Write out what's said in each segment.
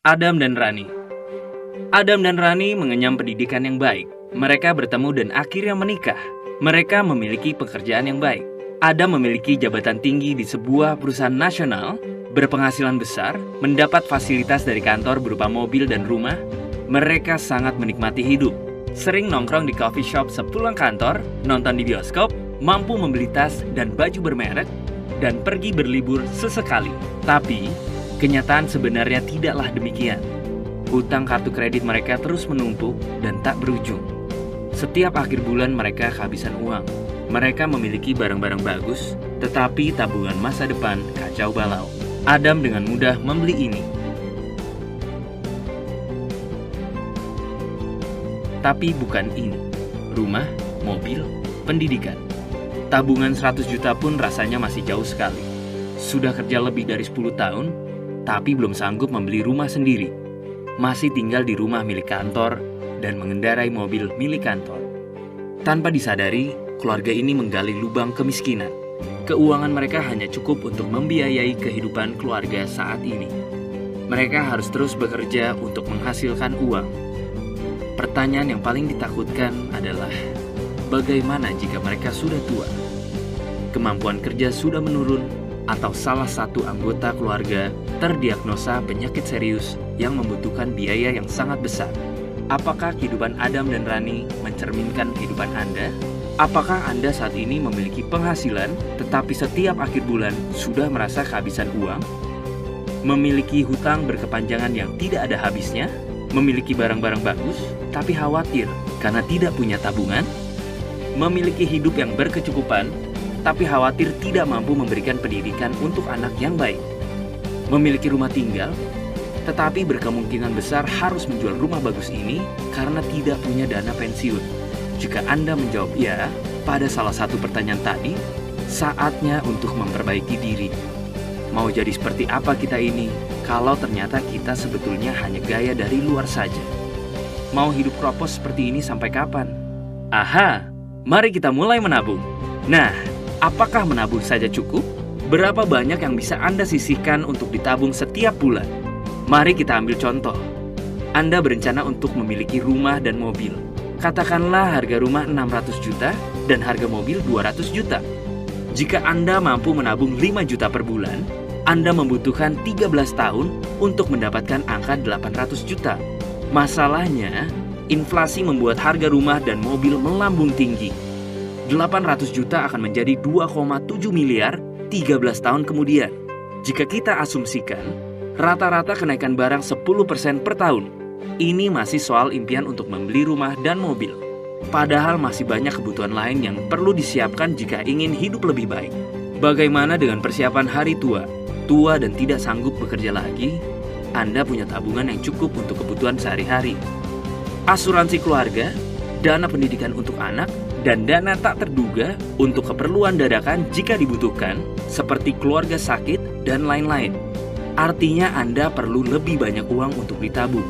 Adam dan Rani. Adam dan Rani mengenyam pendidikan yang baik. Mereka bertemu dan akhirnya menikah. Mereka memiliki pekerjaan yang baik. Adam memiliki jabatan tinggi di sebuah perusahaan nasional, berpenghasilan besar, mendapat fasilitas dari kantor berupa mobil dan rumah. Mereka sangat menikmati hidup. Sering nongkrong di coffee shop sepulang kantor, nonton di bioskop, mampu membeli tas dan baju bermerek, dan pergi berlibur sesekali. Tapi, kenyataan sebenarnya tidaklah demikian. Hutang kartu kredit mereka terus menumpuk dan tak berujung. Setiap akhir bulan mereka kehabisan uang. Mereka memiliki barang-barang bagus, tetapi tabungan masa depan kacau balau. Adam dengan mudah membeli ini. Tapi bukan ini. Rumah, mobil, pendidikan. Tabungan 100 juta pun rasanya masih jauh sekali. Sudah kerja lebih dari 10 tahun, tapi belum sanggup membeli rumah sendiri. Masih tinggal di rumah milik kantor dan mengendarai mobil milik kantor. Tanpa disadari, keluarga ini menggali lubang kemiskinan. Keuangan mereka hanya cukup untuk membiayai kehidupan keluarga saat ini. Mereka harus terus bekerja untuk menghasilkan uang. Pertanyaan yang paling ditakutkan adalah, bagaimana jika mereka sudah tua? Kemampuan kerja sudah menurun, atau salah satu anggota keluarga terdiagnosa penyakit serius yang membutuhkan biaya yang sangat besar. Apakah kehidupan Adam dan Rani mencerminkan kehidupan Anda? Apakah Anda saat ini memiliki penghasilan, tetapi setiap akhir bulan sudah merasa kehabisan uang? Memiliki hutang berkepanjangan yang tidak ada habisnya? Memiliki barang-barang bagus, tapi khawatir karena tidak punya tabungan? Memiliki hidup yang berkecukupan, tapi khawatir tidak mampu memberikan pendidikan untuk anak yang baik? Memiliki rumah tinggal, tetapi berkemungkinan besar harus menjual rumah bagus ini karena tidak punya dana pensiun. Jika Anda menjawab ya pada salah satu pertanyaan tadi, saatnya untuk memperbaiki diri. Mau jadi seperti apa kita ini kalau ternyata kita sebetulnya hanya gaya dari luar saja? Mau hidup kropos seperti ini sampai kapan? Aha, mari kita mulai menabung. Nah, apakah menabung saja cukup? Berapa banyak yang bisa Anda sisihkan untuk ditabung setiap bulan? Mari kita ambil contoh. Anda berencana untuk memiliki rumah dan mobil. Katakanlah harga rumah 600 juta dan harga mobil 200 juta. Jika Anda mampu menabung 5 juta per bulan, Anda membutuhkan 13 tahun untuk mendapatkan angka 800 juta. Masalahnya, inflasi membuat harga rumah dan mobil melambung tinggi. 800 juta akan menjadi 2,7 miliar 13 tahun kemudian. Jika kita asumsikan rata-rata kenaikan barang 10% per tahun, ini masih soal impian untuk membeli rumah dan mobil. Padahal masih banyak kebutuhan lain yang perlu disiapkan jika ingin hidup lebih baik. Bagaimana dengan persiapan hari tua? Tua dan tidak sanggup bekerja lagi, Anda punya tabungan yang cukup untuk kebutuhan sehari-hari. Asuransi keluarga, dana pendidikan untuk anak, dan dana tak terduga untuk keperluan dadakan jika dibutuhkan, seperti keluarga sakit dan lain-lain. Artinya Anda perlu lebih banyak uang untuk ditabung.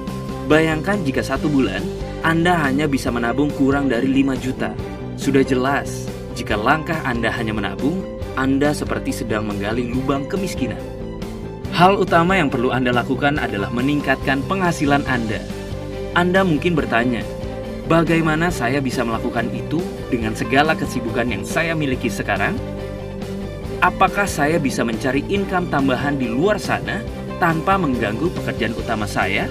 Bayangkan jika satu bulan, Anda hanya bisa menabung kurang dari 5 juta. Sudah jelas, jika langkah Anda hanya menabung, Anda seperti sedang menggali lubang kemiskinan. Hal utama yang perlu Anda lakukan adalah meningkatkan penghasilan Anda. Anda mungkin bertanya, bagaimana saya bisa melakukan itu dengan segala kesibukan yang saya miliki sekarang? Apakah saya bisa mencari income tambahan di luar sana tanpa mengganggu pekerjaan utama saya?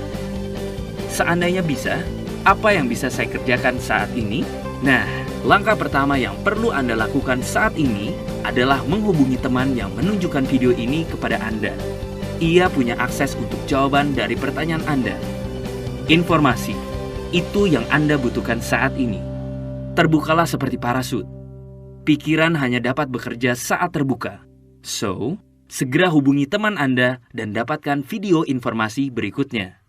Seandainya bisa, apa yang bisa saya kerjakan saat ini? Nah, langkah pertama yang perlu Anda lakukan saat ini adalah menghubungi teman yang menunjukkan video ini kepada Anda. Ia punya akses untuk jawaban dari pertanyaan Anda. Informasi, itu yang Anda butuhkan saat ini. Terbukalah seperti parasut. Pikiran hanya dapat bekerja saat terbuka. So, segera hubungi teman Anda dan dapatkan video informasi berikutnya.